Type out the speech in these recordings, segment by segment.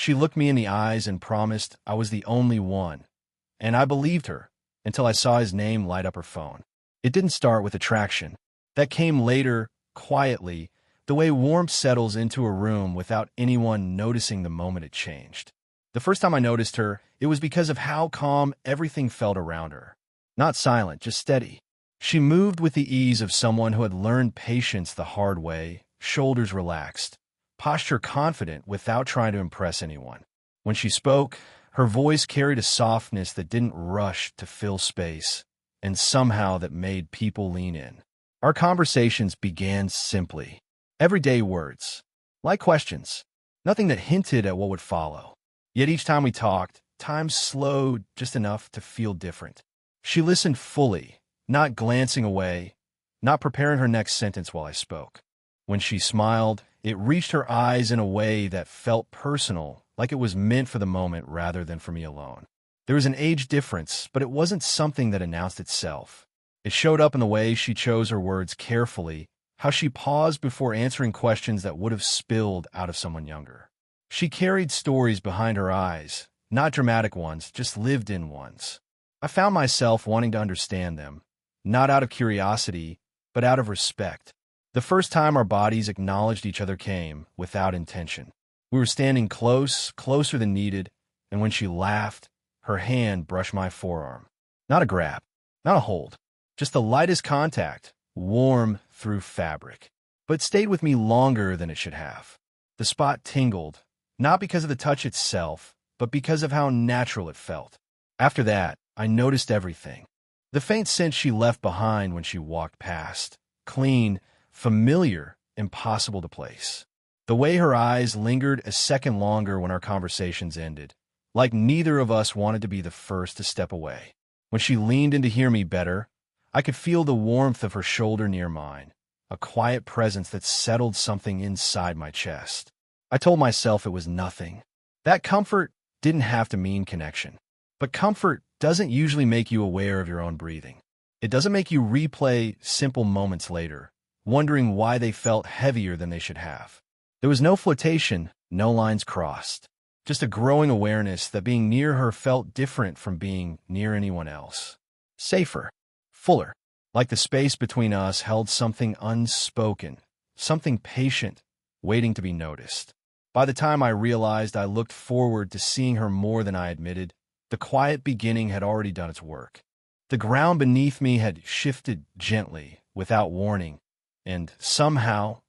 She looked me in the eyes and promised I was the only one, and I believed her until I saw his name light up her phone. It didn't start with attraction. That came later, quietly, the way warmth settles into a room without anyone noticing the moment it changed. The first time I noticed her, it was because of how calm everything felt around her. Not silent, just steady. She moved with the ease of someone who had learned patience the hard way, shoulders relaxed, posture confident without trying to impress anyone. When she spoke, her voice carried a softness that didn't rush to fill space, and somehow that made people lean in. Our conversations began simply. Everyday words, like questions, nothing that hinted at what would follow. Yet each time we talked, time slowed just enough to feel different. She listened fully, not glancing away, not preparing her next sentence while I spoke. When she smiled, it reached her eyes in a way that felt personal, like it was meant for the moment rather than for me alone. There was an age difference, but it wasn't something that announced itself. It showed up in the way she chose her words carefully, how she paused before answering questions that would have spilled out of someone younger. She carried stories behind her eyes, not dramatic ones, just lived-in ones. I found myself wanting to understand them, not out of curiosity, but out of respect. The first time our bodies acknowledged each other came without intention. We were standing close, closer than needed, and when she laughed, her hand brushed my forearm. Not a grab, not a hold, just the lightest contact, warm through fabric, but stayed with me longer than it should have. The spot tingled, not because of the touch itself, but because of how natural it felt. After that, I noticed everything. The faint scent she left behind when she walked past. Clean, familiar, impossible to place. The way her eyes lingered a second longer when our conversations ended, like neither of us wanted to be the first to step away. When she leaned in to hear me better, I could feel the warmth of her shoulder near mine, a quiet presence that settled something inside my chest. I told myself it was nothing. That comfort didn't have to mean connection. But comfort doesn't usually make you aware of your own breathing. It doesn't make you replay simple moments later, wondering why they felt heavier than they should have. There was no flirtation, no lines crossed. Just a growing awareness that being near her felt different from being near anyone else. Safer. Fuller, like the space between us held something unspoken, something patient, waiting to be noticed. By the time I realized I looked forward to seeing her more than I admitted, the quiet beginning had already done its work. The ground beneath me had shifted gently, without warning, and somehow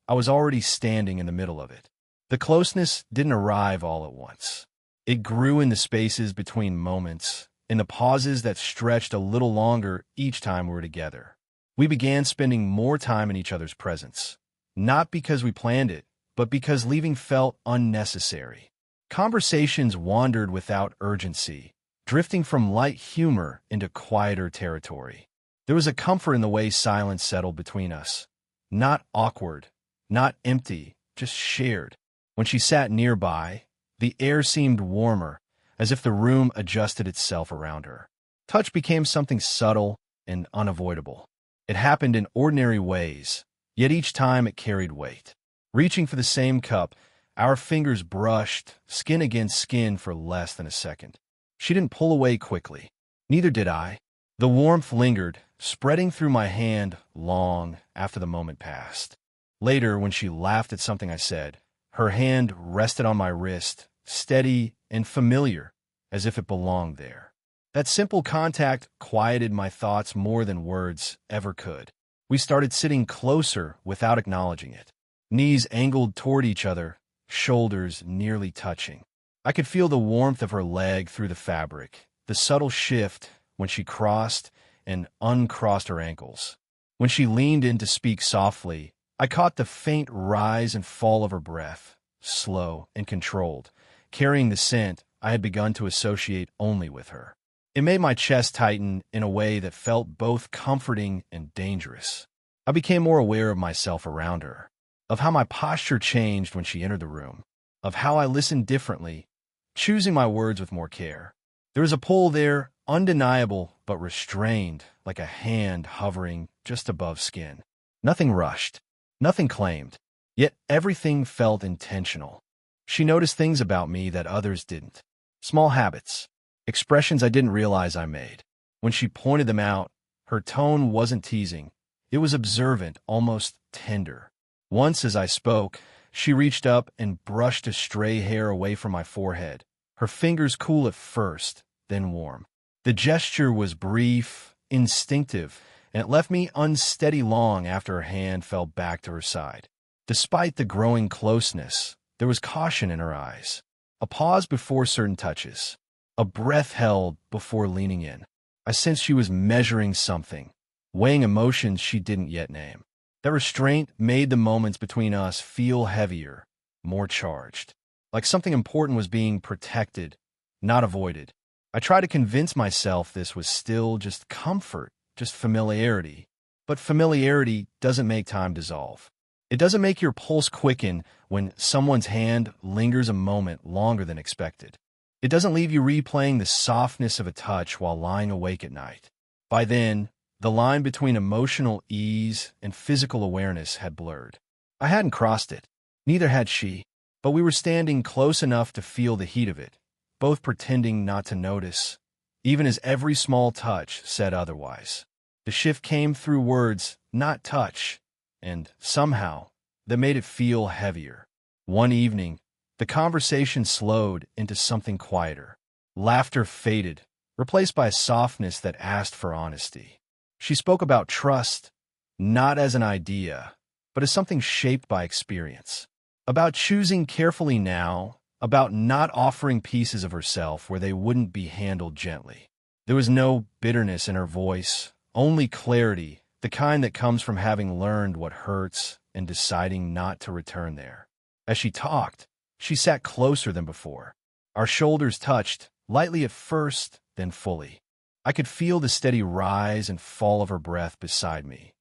I was already standing in the middle of it. The closeness didn't arrive all at once. It grew in the spaces between moments, in the pauses that stretched a little longer each time we were together. We began spending more time in each other's presence, not because we planned it, but because leaving felt unnecessary. Conversations wandered without urgency, drifting from light humor into quieter territory. There was a comfort in the way silence settled between us. Not awkward, not empty, just shared. When she sat nearby, the air seemed warmer, as if the room adjusted itself around her. Touch became something subtle and unavoidable. It happened in ordinary ways, yet each time it carried weight. Reaching for the same cup, our fingers brushed, skin against skin, for less than a second. She didn't pull away quickly. Neither did I. The warmth lingered, spreading through my hand long after the moment passed. Later, when she laughed at something I said, her hand rested on my wrist, steady and familiar, as if it belonged there. That simple contact quieted my thoughts more than words ever could. We started sitting closer without acknowledging it. Knees angled toward each other, shoulders nearly touching. I could feel the warmth of her leg through the fabric, the subtle shift when she crossed and uncrossed her ankles. When she leaned in to speak softly, I caught the faint rise and fall of her breath, slow and controlled, carrying the scent I had begun to associate only with her. It made my chest tighten in a way that felt both comforting and dangerous. I became more aware of myself around her, of how my posture changed when she entered the room, of how I listened differently, choosing my words with more care. There was a pull there, undeniable but restrained, like a hand hovering just above skin. Nothing rushed, nothing claimed, yet everything felt intentional. She noticed things about me that others didn't. Small habits, expressions I didn't realize I made. When she pointed them out, her tone wasn't teasing. It was observant, almost tender. Once, as I spoke, she reached up and brushed a stray hair away from my forehead, her fingers cool at first, then warm. The gesture was brief, instinctive, and it left me unsteady long after her hand fell back to her side. Despite the growing closeness, there was caution in her eyes. A pause before certain touches. A breath held before leaning in. I sensed she was measuring something, weighing emotions she didn't yet name. That restraint made the moments between us feel heavier, more charged. Like something important was being protected, not avoided. I tried to convince myself this was still just comfort, just familiarity. But familiarity doesn't make time dissolve. It doesn't make your pulse quicken when someone's hand lingers a moment longer than expected. It doesn't leave you replaying the softness of a touch while lying awake at night. By then, the line between emotional ease and physical awareness had blurred. I hadn't crossed it. Neither had she. But we were standing close enough to feel the heat of it, both pretending not to notice, even as every small touch said otherwise. The shift came through words, not touch, and somehow, that made it feel heavier. One evening, the conversation slowed into something quieter. Laughter faded, replaced by a softness that asked for honesty. She spoke about trust, not as an idea, but as something shaped by experience. About choosing carefully now, about not offering pieces of herself where they wouldn't be handled gently. There was no bitterness in her voice, only clarity, the kind that comes from having learned what hurts and deciding not to return there. As she talked, she sat closer than before. Our shoulders touched, lightly at first, then fully. I could feel the steady rise and fall of her breath beside me,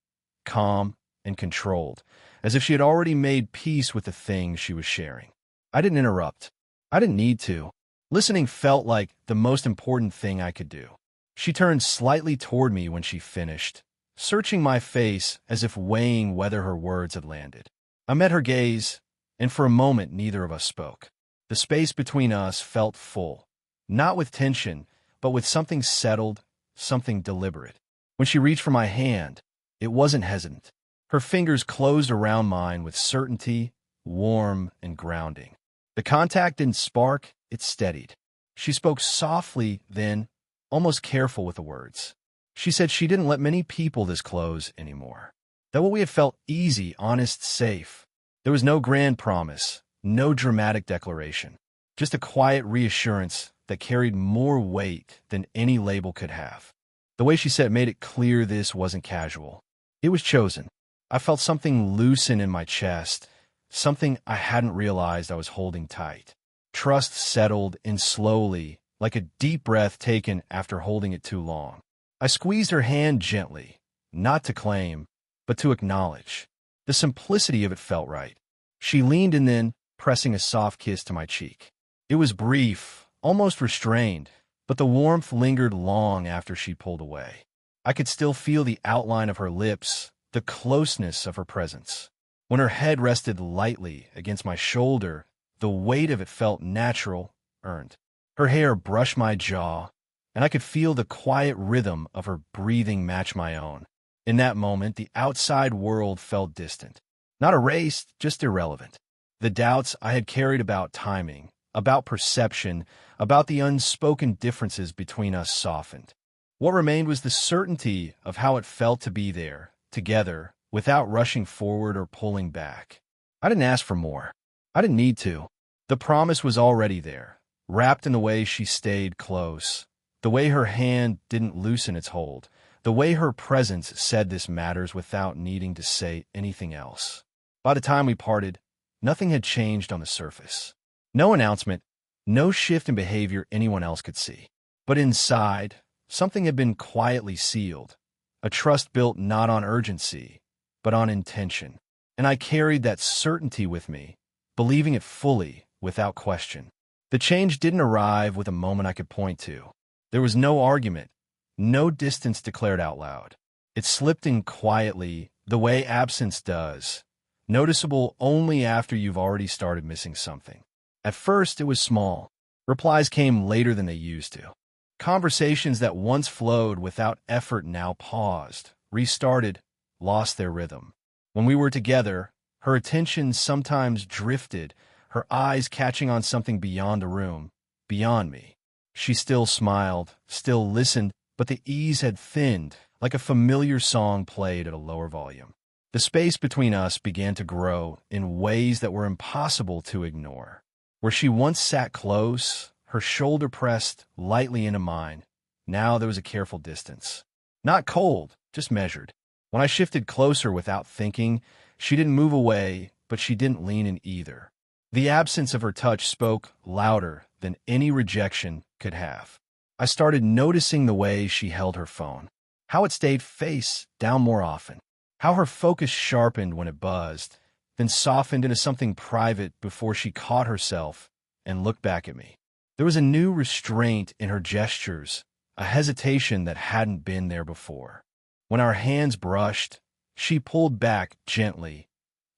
calm and controlled, as if she had already made peace with the things she was sharing. I didn't interrupt. I didn't need to. Listening felt like the most important thing I could do. She turned slightly toward me when she finished, searching my face as if weighing whether her words had landed. I met her gaze, and for a moment neither of us spoke. The space between us felt full, not with tension, but with something settled, something deliberate. When she reached for my hand, it wasn't hesitant. Her fingers closed around mine with certainty, warm and grounding. The contact didn't spark, it steadied. She spoke softly, then, almost careful with the words. She said she didn't let many people this close anymore. That what we had felt easy, honest, safe. There was no grand promise, no dramatic declaration, just a quiet reassurance that carried more weight than any label could have. The way she said it made it clear this wasn't casual. It was chosen. I felt something loosen in my chest, something I hadn't realized I was holding tight. Trust settled in slowly, like a deep breath taken after holding it too long. I squeezed her hand gently, not to claim, but to acknowledge. The simplicity of it felt right. She leaned in then, pressing a soft kiss to my cheek. It was brief, almost restrained, but the warmth lingered long after she pulled away. I could still feel the outline of her lips, the closeness of her presence. When her head rested lightly against my shoulder, the weight of it felt natural, earned. Her hair brushed my jaw, and I could feel the quiet rhythm of her breathing match my own. In that moment, the outside world felt distant. Not erased, just irrelevant. The doubts I had carried about timing, about perception, about the unspoken differences between us softened. What remained was the certainty of how it felt to be there, together, without rushing forward or pulling back. I didn't ask for more. I didn't need to. The promise was already there, wrapped in the way she stayed close, the way her hand didn't loosen its hold, the way her presence said this matters without needing to say anything else. By the time we parted, nothing had changed on the surface. No announcement, no shift in behavior anyone else could see. But inside, something had been quietly sealed, a trust built not on urgency, but on intention. And I carried that certainty with me, believing it fully, without question. The change didn't arrive with a moment I could point to. There was no argument, no distance declared out loud. It slipped in quietly, the way absence does, noticeable only after you've already started missing something. At first, it was small. Replies came later than they used to. Conversations that once flowed without effort now paused, restarted, lost their rhythm. When we were together, her attention sometimes drifted, her eyes catching on something beyond the room, beyond me. She still smiled, still listened, but the ease had thinned, like a familiar song played at a lower volume. The space between us began to grow in ways that were impossible to ignore. Where she once sat close, her shoulder pressed lightly into mine, now there was a careful distance. Not cold, just measured. When I shifted closer without thinking, she didn't move away, but she didn't lean in either. The absence of her touch spoke louder than any rejection could have. I started noticing the way she held her phone, how it stayed face down more often, how her focus sharpened when it buzzed, then softened into something private before she caught herself and looked back at me. There was a new restraint in her gestures, a hesitation that hadn't been there before. When our hands brushed, she pulled back gently,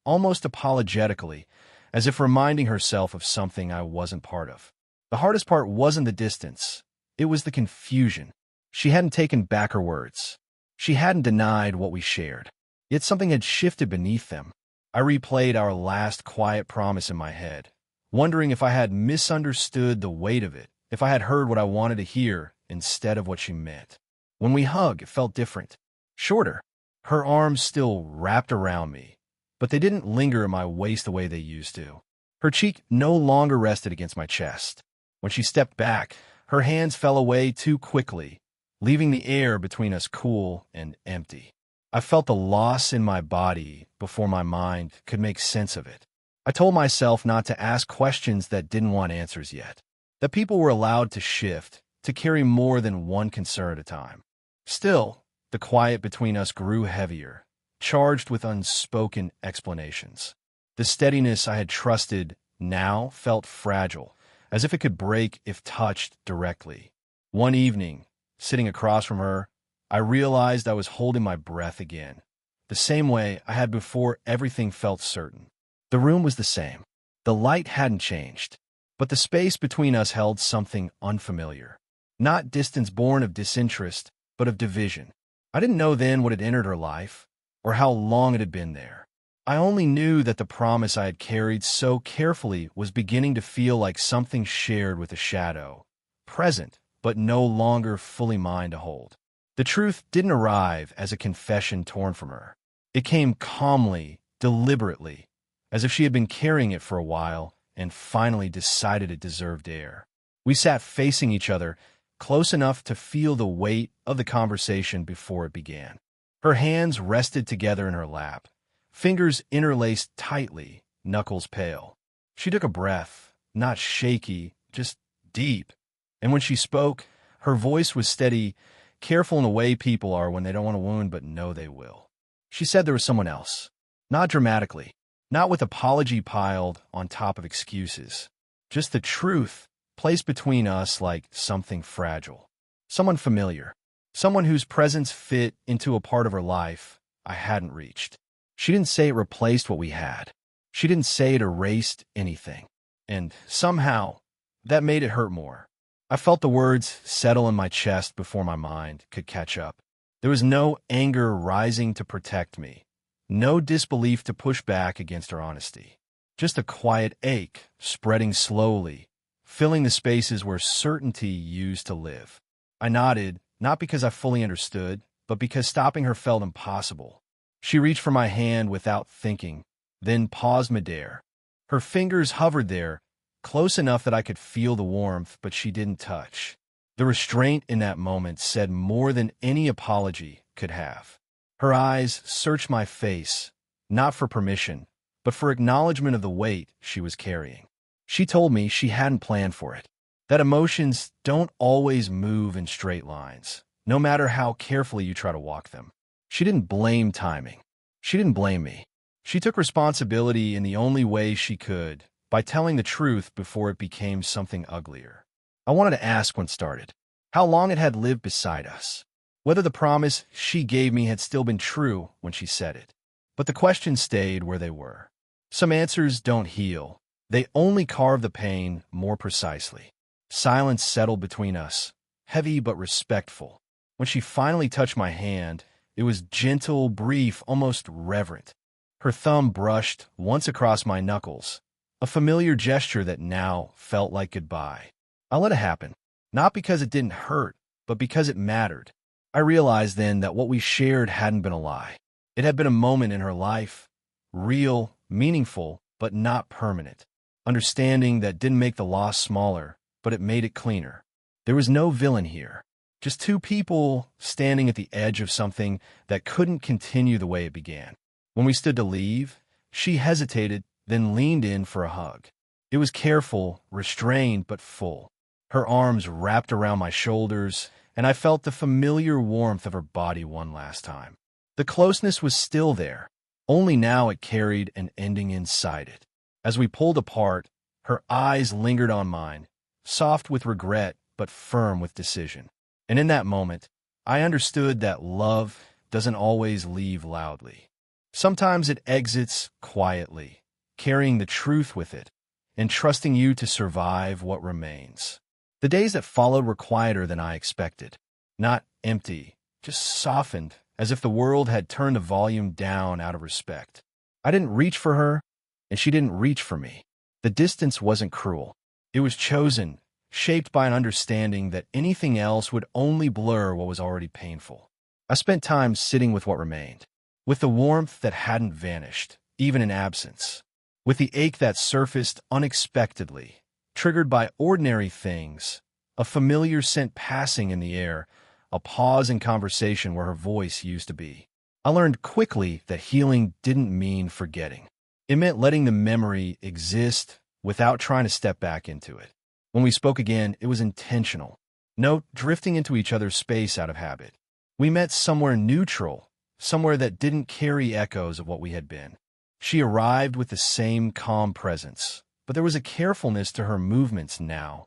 almost apologetically, as if reminding herself of something I wasn't part of. The hardest part wasn't the distance. It was the confusion. She hadn't taken back her words. She hadn't denied what we shared. Yet something had shifted beneath them. I replayed our last quiet promise in my head, wondering if I had misunderstood the weight of it, if I had heard what I wanted to hear instead of what she meant. When we hugged, it felt different. Shorter. Her arms still wrapped around me, but they didn't linger at my waist the way they used to. Her cheek no longer rested against my chest. When she stepped back, her hands fell away too quickly, leaving the air between us cool and empty. I felt the loss in my body before my mind could make sense of it. I told myself not to ask questions that didn't want answers yet, that people were allowed to shift, to carry more than one concern at a time. Still, the quiet between us grew heavier, charged with unspoken explanations. The steadiness I had trusted now felt fragile, as if it could break if touched directly. One evening, sitting across from her, I realized I was holding my breath again, the same way I had before everything felt certain. The room was the same. The light hadn't changed, but the space between us held something unfamiliar. Not distance born of disinterest, but of division. I didn't know then what had entered her life, or how long it had been there. I only knew that the promise I had carried so carefully was beginning to feel like something shared with a shadow, present, but no longer fully mine to hold. The truth didn't arrive as a confession torn from her. It came calmly, deliberately, as if she had been carrying it for a while and finally decided it deserved air. We sat facing each other, close enough to feel the weight of the conversation before it began. Her hands rested together in her lap, fingers interlaced tightly, knuckles pale. She took a breath, not shaky, just deep. And when she spoke, her voice was steady, careful in the way people are when they don't want to wound but know they will. She said there was someone else. Not dramatically, not with apology piled on top of excuses. Just the truth placed between us like something fragile. Someone familiar. Someone whose presence fit into a part of her life I hadn't reached. She didn't say it replaced what we had. She didn't say it erased anything. And somehow, that made it hurt more. I felt the words settle in my chest before my mind could catch up. There was no anger rising to protect me, no disbelief to push back against her honesty. Just a quiet ache, spreading slowly, filling the spaces where certainty used to live. I nodded, not because I fully understood, but because stopping her felt impossible. She reached for my hand without thinking, then paused midair. Her fingers hovered there, close enough that I could feel the warmth, but she didn't touch. The restraint in that moment said more than any apology could have. Her eyes searched my face, not for permission, but for acknowledgement of the weight she was carrying. She told me she hadn't planned for it, that emotions don't always move in straight lines, no matter how carefully you try to walk them. She didn't blame timing. She didn't blame me. She took responsibility in the only way she could, by telling the truth before it became something uglier. I wanted to ask when it started, how long it had lived beside us, whether the promise she gave me had still been true when she said it. But the questions stayed where they were. Some answers don't heal, They only carved the pain more precisely. Silence settled between us, heavy but respectful. When she finally touched my hand, it was gentle, brief, almost reverent. Her thumb brushed once across my knuckles, a familiar gesture that now felt like goodbye. I let it happen, not because it didn't hurt, but because it mattered. I realized then that what we shared hadn't been a lie. It had been a moment in her life, real, meaningful, but not permanent. Understanding that didn't make the loss smaller, but it made it cleaner. There was no villain here, just two people standing at the edge of something that couldn't continue the way it began. When we stood to leave, she hesitated, then leaned in for a hug. It was careful, restrained, but full. Her arms wrapped around my shoulders, and I felt the familiar warmth of her body one last time. The closeness was still there, only now it carried an ending inside it. As we pulled apart, her eyes lingered on mine, soft with regret but firm with decision. And in that moment, I understood that love doesn't always leave loudly. Sometimes it exits quietly, carrying the truth with it, and trusting you to survive what remains. The days that followed were quieter than I expected. Not empty, just softened, as if the world had turned the volume down out of respect. I didn't reach for her, and she didn't reach for me. The distance wasn't cruel. It was chosen, shaped by an understanding that anything else would only blur what was already painful. I spent time sitting with what remained, with the warmth that hadn't vanished, even in absence, with the ache that surfaced unexpectedly, triggered by ordinary things, a familiar scent passing in the air, a pause in conversation where her voice used to be. I learned quickly that healing didn't mean forgetting. It meant letting the memory exist without trying to step back into it. When we spoke again, it was intentional. No drifting into each other's space out of habit. We met somewhere neutral, somewhere that didn't carry echoes of what we had been. She arrived with the same calm presence, but there was a carefulness to her movements now,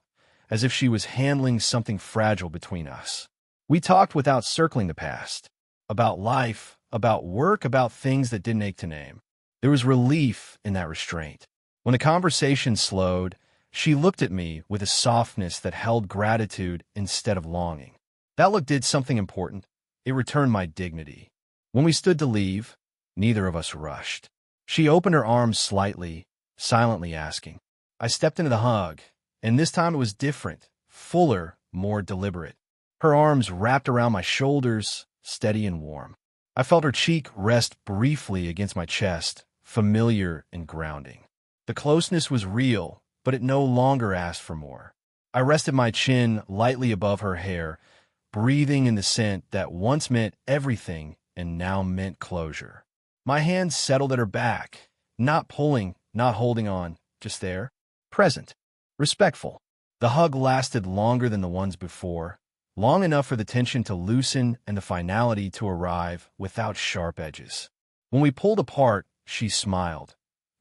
as if she was handling something fragile between us. We talked without circling the past, about life, about work, about things that didn't ache to name. There was relief in that restraint. When the conversation slowed, she looked at me with a softness that held gratitude instead of longing. That look did something important. It returned my dignity. When we stood to leave, neither of us rushed. She opened her arms slightly, silently asking. I stepped into the hug, and this time it was different, fuller, more deliberate. Her arms wrapped around my shoulders, steady and warm. I felt her cheek rest briefly against my chest, familiar and grounding. The closeness was real, but it no longer asked for more. I rested my chin lightly above her hair, breathing in the scent that once meant everything and now meant closure. My hands settled at her back, not pulling, not holding on, just there, present, respectful. The hug lasted longer than the ones before, long enough for the tension to loosen and the finality to arrive without sharp edges. When we pulled apart, she smiled.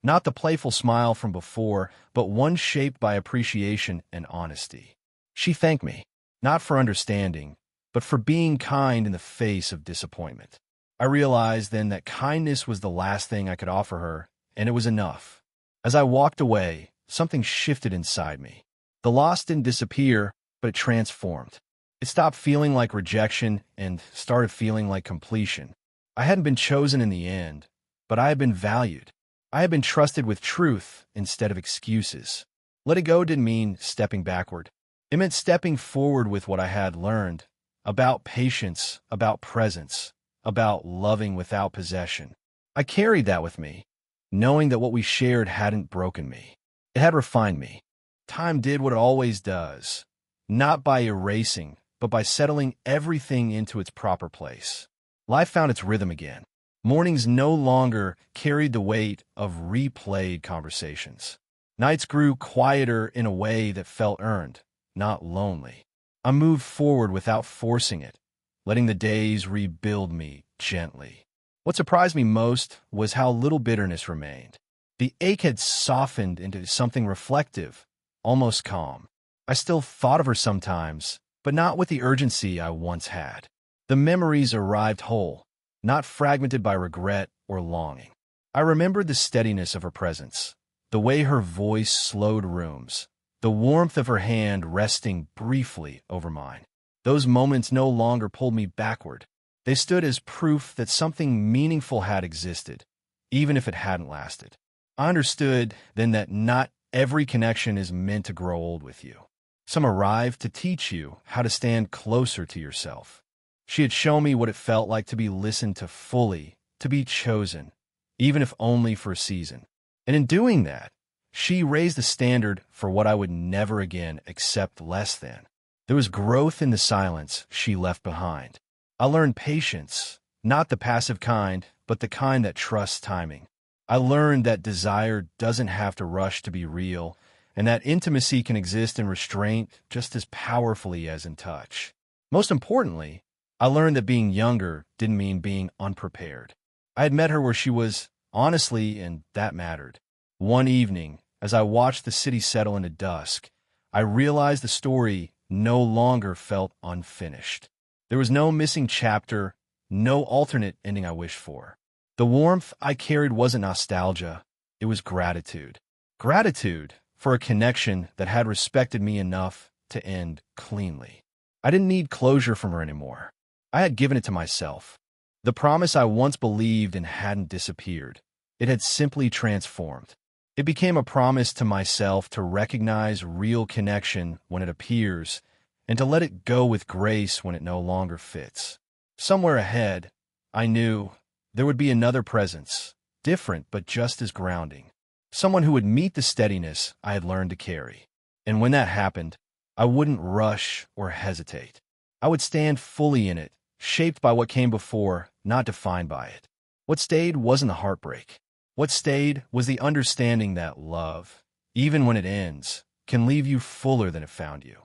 Not the playful smile from before, but one shaped by appreciation and honesty. She thanked me, not for understanding, but for being kind in the face of disappointment. I realized then that kindness was the last thing I could offer her, and it was enough. As I walked away, something shifted inside me. The loss didn't disappear, but it transformed. It stopped feeling like rejection and started feeling like completion. I hadn't been chosen in the end, but I had been valued. I had been trusted with truth instead of excuses. Letting go didn't mean stepping backward. It meant stepping forward with what I had learned about patience, about presence, about loving without possession. I carried that with me, knowing that what we shared hadn't broken me. It had refined me. Time did what it always does, not by erasing, but by settling everything into its proper place. Life found its rhythm again. Mornings no longer carried the weight of replayed conversations. Nights grew quieter in a way that felt earned, not lonely. I moved forward without forcing it, letting the days rebuild me gently. What surprised me most was how little bitterness remained. The ache had softened into something reflective, almost calm. I still thought of her sometimes, but not with the urgency I once had. The memories arrived whole, not fragmented by regret or longing. I remembered the steadiness of her presence, the way her voice slowed rooms, the warmth of her hand resting briefly over mine. Those moments no longer pulled me backward. They stood as proof that something meaningful had existed, even if it hadn't lasted. I understood then that not every connection is meant to grow old with you. Some arrived to teach you how to stand closer to yourself. She had shown me what it felt like to be listened to fully, to be chosen, even if only for a season. And in doing that, she raised the standard for what I would never again accept less than. There was growth in the silence she left behind. I learned patience, not the passive kind, but the kind that trusts timing. I learned that desire doesn't have to rush to be real, and that intimacy can exist in restraint just as powerfully as in touch. Most importantly, I learned that being younger didn't mean being unprepared. I had met her where she was, honestly, and that mattered. One evening, as I watched the city settle into dusk, I realized the story no longer felt unfinished. There was no missing chapter, no alternate ending I wished for. The warmth I carried wasn't nostalgia, it was gratitude. Gratitude for a connection that had respected me enough to end cleanly. I didn't need closure from her anymore. I had given it to myself. The promise I once believed in hadn't disappeared. It had simply transformed. It became a promise to myself to recognize real connection when it appears and to let it go with grace when it no longer fits. Somewhere ahead, I knew there would be another presence, different but just as grounding. Someone who would meet the steadiness I had learned to carry. And when that happened, I wouldn't rush or hesitate. I would stand fully in it, shaped by what came before, not defined by it. What stayed wasn't the heartbreak. What stayed was the understanding that love, even when it ends, can leave you fuller than it found you.